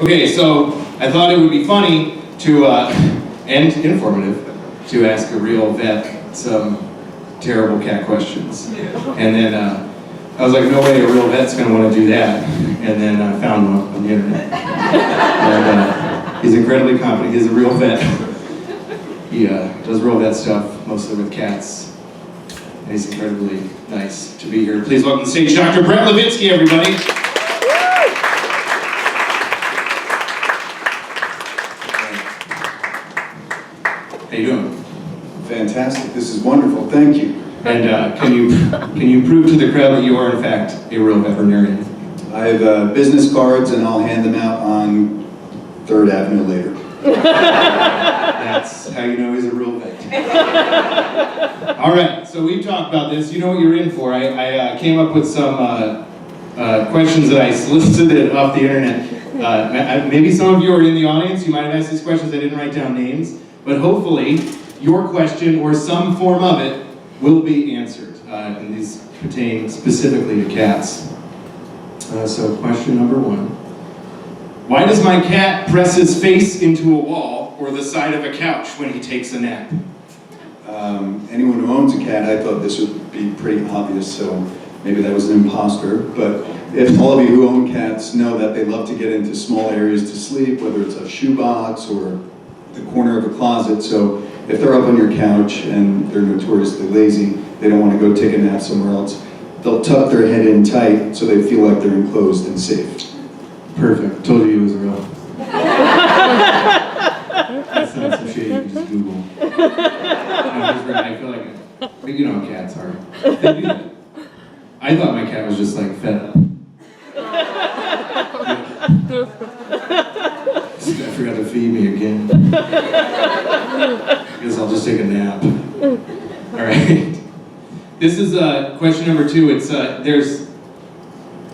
Okay, so I thought it would be funny to, and informative, to ask a real vet some terrible cat questions. And then I was like, no way a real vet's going to want to do that. And then I found one on the internet. And he's incredibly competent. He's a real vet. He does real vet stuff, mostly with cats. And he's incredibly nice to be here. Please welcome to the stage Dr. Brett Levitzke, everybody. How you doing? Fantastic. This is wonderful. Thank you. And can you prove to the crowd that you are in fact a real veterinarian? I have business cards, and I'll hand them out on 3rd Avenue later. That's how you know he's a real vet. All right, so we've talked about this. You know what you're in for. I came up with some questions that I solicited off the internet. Maybe some of you are in the audience. You might have asked these questions. I didn't write down names. But hopefully, your question or some form of it will be answered. And these pertain specifically to cats. So question number 1. Why does my cat press his face into a wall or the side of a couch when he takes a nap? Anyone who owns a cat, I thought this would be pretty obvious, so maybe that was an imposter. But if all of you who own cats know that they love to get into small areas to sleep, whether it's a shoebox or the corner of a closet, so if they're up on your couch and they're notoriously lazy, they don't want to go take a nap somewhere else, they'll tuck their head in tight so they feel like they're enclosed and safe. Perfect. Told you he was real. That's not some shit you can just Google. No, he's right. I feel like, but you know how cats are. They do that. I thought my cat was just like fed up. I forgot to feed me again. I guess I'll just take a nap. All right. This is question number 2. It's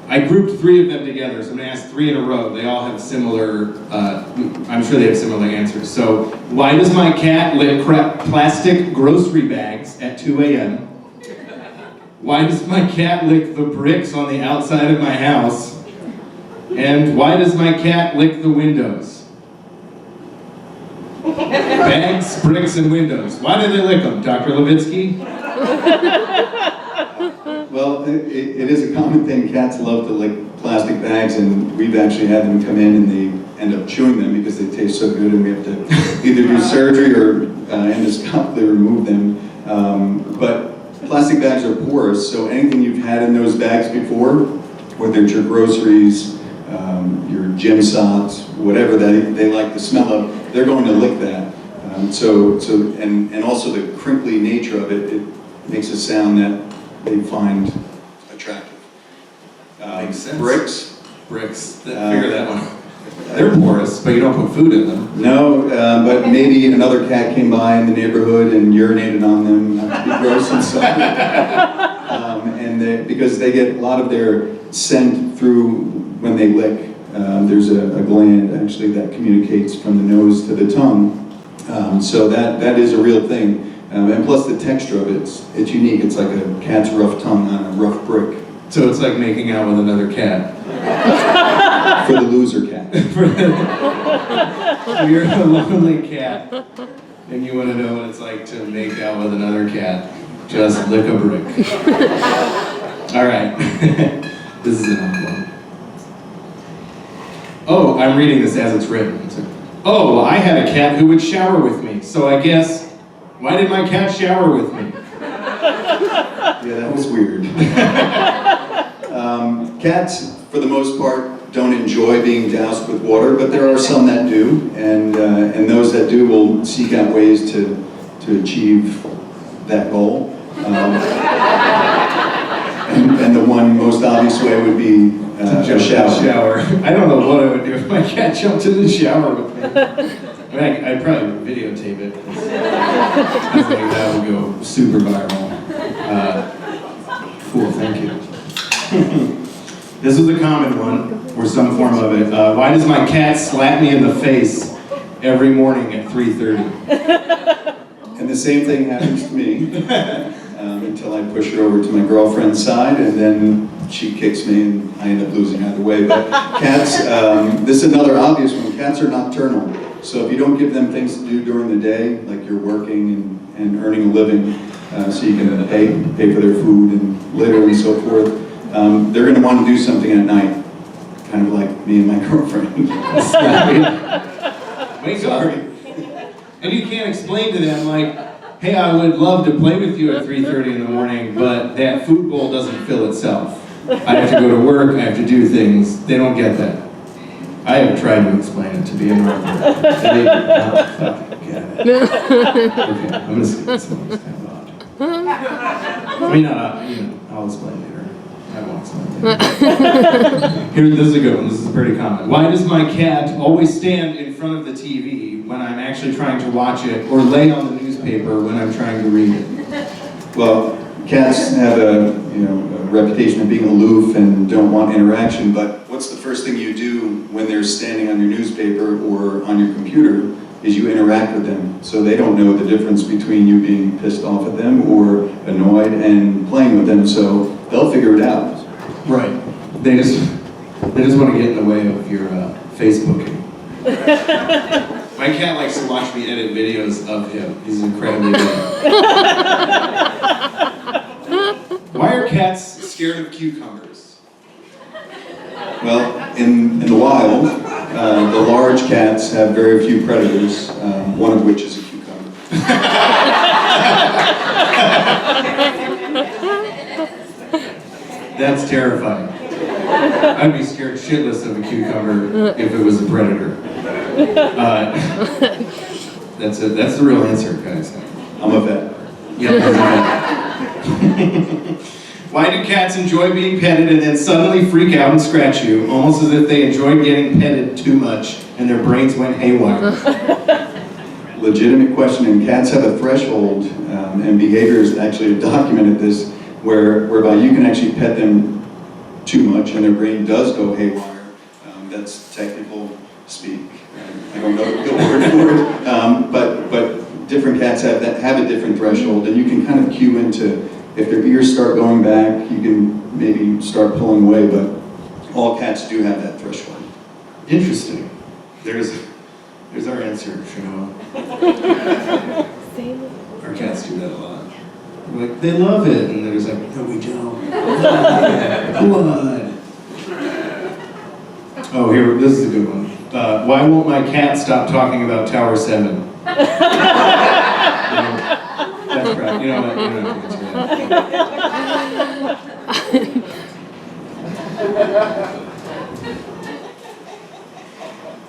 I grouped 3 of them together, so I'm going to ask 3 in a row. They all have similar, I'm sure they have similar answers. So, why does my cat lick plastic grocery bags at 2 a.m.? Why does my cat lick the bricks on the outside of my house? And why does my cat lick the windows? Bags, bricks, and windows. Why do they lick them, Dr. Levitzke? Well, it is a common thing. Cats love to lick plastic bags, and we've actually had them come in and they end up chewing them because they taste so good, and we have to either do surgery or endoscopically remove them. But plastic bags are porous, so anything you've had in those bags before, whether it's your groceries, your gym socks, whatever they like the smell of, they're going to lick that. And also the crinkly nature of it, it makes a sound that they find attractive. Makes sense. Bricks. Figure that one. They're porous, but you don't put food in them. No, but maybe another cat came by in the neighborhood and urinated on them. Not to be gross and stuff. Because they get a lot of their scent through when they lick. There's a gland actually that communicates from the nose to the tongue. So that is a real thing. And plus the texture of it, it's unique. It's like a cat's rough tongue on a rough brick. So it's like making out with another cat. For the loser cat. You're a lonely cat, and you want to know what it's like to make out with another cat. Just lick a brick. All right. This is an odd one. Oh, I'm reading this as it's written. Oh, well, I had a cat who would shower with me, so I guess, why did my cat shower with me? Yeah, that was weird. Cats, for the most part, don't enjoy being doused with water, but there are some that do, and those that do will seek out ways to achieve that goal. And the one most obvious way would be a shower. I don't know what I would do if my cat jumped in the shower with me. I mean, I'd probably videotape it. I think that would go super viral. Cool, thank you. This is a common one, or some form of it. Why does my cat slap me in the face every morning at 3:30? And the same thing happens to me until I push her over to my girlfriend's side, and then she kicks me and I end up losing either way. But cats, this is another obvious one. Cats are nocturnal. So if you don't give them things to do during the day, like you're working and earning a living, so you can pay for their food and litter and so forth, they're going to want to do something at night, kind of like me and my girlfriend. Wake up. And you can't explain to them, like, hey, I would love to play with you at 3:30 in the morning, but that food bowl doesn't fill itself. I have to go to work, I have to do things. They don't get that. I have tried to explain it to be in North America. They don't fucking get it. Okay, I'm gonna skip this one. It's kind of odd. I mean, I'll explain later. I won't explain later. Here, this is a good one. This is pretty common. Why does my cat always stand in front of the TV when I'm actually trying to watch it, or lay on the newspaper when I'm trying to read it? Well, cats have a reputation of being aloof and don't want interaction, but what's the first thing you do when they're standing on your newspaper or on your computer is you interact with them. So they don't know the difference between you being pissed off at them or annoyed and playing with them, so they'll figure it out. Right. They just want to get in the way of your Facebooking. My cat likes to watch me edit videos of him. He's incredibly good. Why are cats scared of cucumbers? Well, in the wild, the large cats have very few predators, one of which is a cucumber. That's terrifying. I'd be scared shitless of a cucumber if it was a predator. That's it. That's the real answer, guys. I'm a vet. Yeah, I'm a vet. Why do cats enjoy being petted and then suddenly freak out and scratch you, almost as if they enjoyed getting petted too much and their brains went haywire? Legitimate question, and cats have a threshold, and behaviors actually have documented this, whereby you can actually pet them too much and their brain does go haywire. That's technical speak. I don't know the word for it, but different cats have a different threshold, and you can kind of cue into, if their ears start going back, you can maybe start pulling away, but all cats do have that threshold. Interesting. There's our answer, Chanel. Our cats do that a lot. We're like, they love it, and they're just like, no, we don't. Blood. Oh, here, this is a good one. Why won't my cat stop talking about Tower 7? That's right. You know what? You don't have to answer that.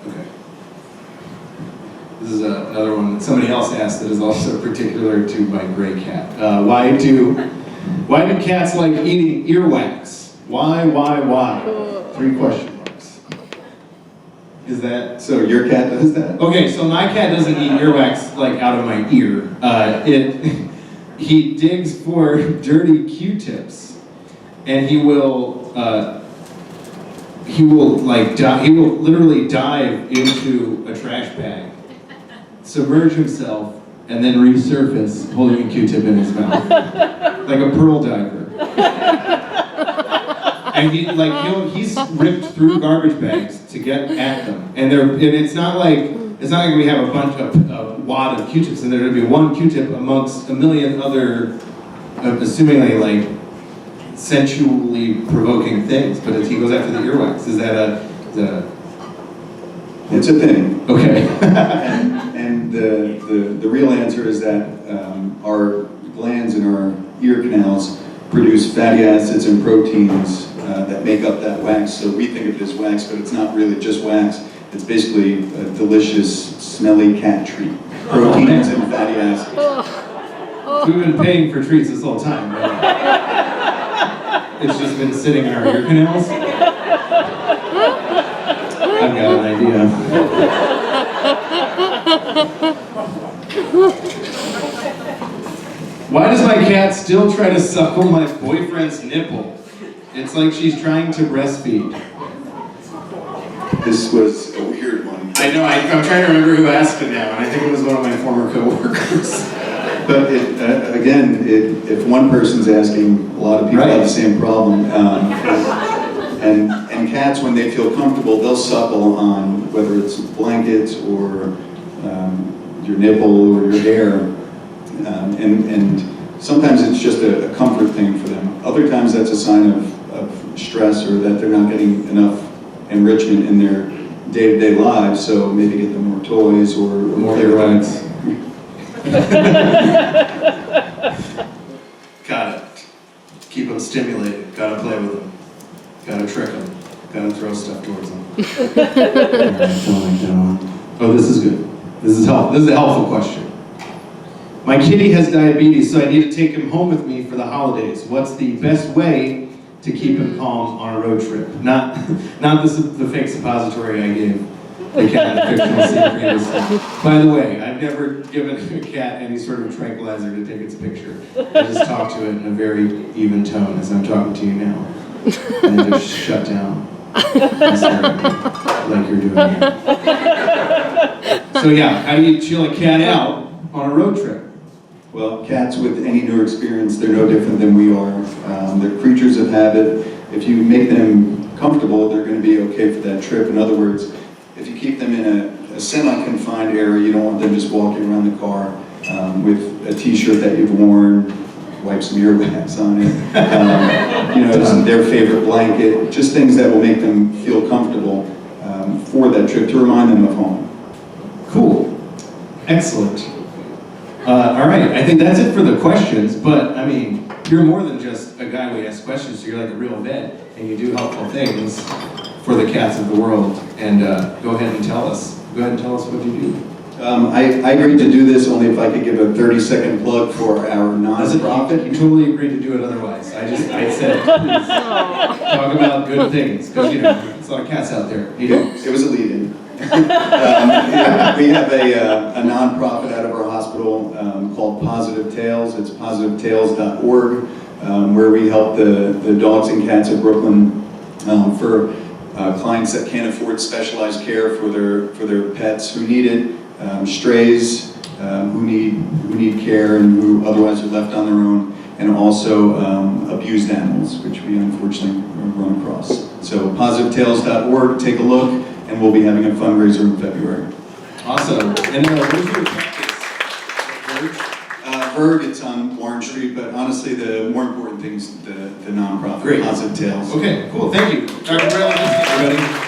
Okay. This is another one that somebody else asked that is also particular to my gray cat. Why do cats like eating earwax? Why? 3 question marks. Is that... So your cat does that? Okay, so my cat doesn't eat earwax like out of my ear. He digs for dirty Qtips, and he will literally dive into a trash bag, submerge himself, and then resurface holding a Q-tip in his mouth, like a pearl diver. And he's ripped through garbage bags to get at them, and it's not like we have a bunch of wad of Q-tips, and there'd be one Q-tip amongst a million other, assumingly like sensually provoking things. But if he goes after the earwax, is that a? It's a thing. Okay. and the real answer is that our glands in our ear canals produce fatty acids and proteins that make up that wax. So we think of it as wax, but it's not really just wax. It's basically a delicious, smelly cat treat. Proteins and fatty acids. We've been paying for treats this whole time, right? It's just been sitting in our ear canals. I've got an idea. Why does my cat still try to suckle my boyfriend's nipple? It's like she's trying to breastfeed. This was a weird one. I know, I'm trying to remember who asked it now, and I think it was one of my former coworkers. But if one person's asking, a lot of people have the same problem. And cats, when they feel comfortable, they'll suckle on whether it's blankets or your nipple or your hair. And sometimes it's just a comfort thing for them. Other times that's a sign of stress or that they're not getting enough enrichment in their day-to-day lives, so maybe get them more toys or more rides. Got it. Keep them stimulated. Gotta play with them. Gotta trick them. Gotta throw stuff towards them. Oh, this is good. This is helpful. This is a helpful question. My kitty has diabetes, so I need to take him home with me for the holidays. What's the best way to keep him calm on a road trip? Not the fake suppository I gave the cat in the fictional scene previously. By the way, I've never given a cat any sort of tranquilizer to take its picture. I just talk to it in a very even tone as I'm talking to you now. And then just shut down and stare at me like you're doing here. So yeah, how do you chill a cat out on a road trip? Well, cats with any new experience, they're no different than we are. They're creatures of habit. If you make them comfortable, they're going to be okay for that trip. In other words, if you keep them in a semi-confined area, you don't want them just walking around the car with a t-shirt that you've worn, wipe some earwax on it, their favorite blanket, just things that will make them feel comfortable for that trip to remind them of home. Cool. Excellent. All right, I think that's it for the questions, but I mean, you're more than just a guy we ask questions, so you're like a real vet, and you do helpful things for the cats of the world. And go ahead and tell us what you do. I agreed to do this only if I could give a 30-second plug for our non-profit. You totally agreed to do it otherwise. I said, please, talk about good things, because there's a lot of cats out there. It was a lead-in. We have a non-profit out of our hospital called Positive Tails. It's positivetails.org, where we help the dogs and cats of Brooklyn for clients that can't afford specialized care for their pets who need it, strays who need care and who otherwise are left on their own, and also abused animals, which we unfortunately run across. So positivetails.org, take a look. And we'll be having a fundraiser in February. Awesome. And where's your practice? Verg, it's on Warren Street, but honestly, the more important thing is the nonprofit, Great. Positive Tails. Okay, cool. Thank you. Dr. Levitzke, everybody.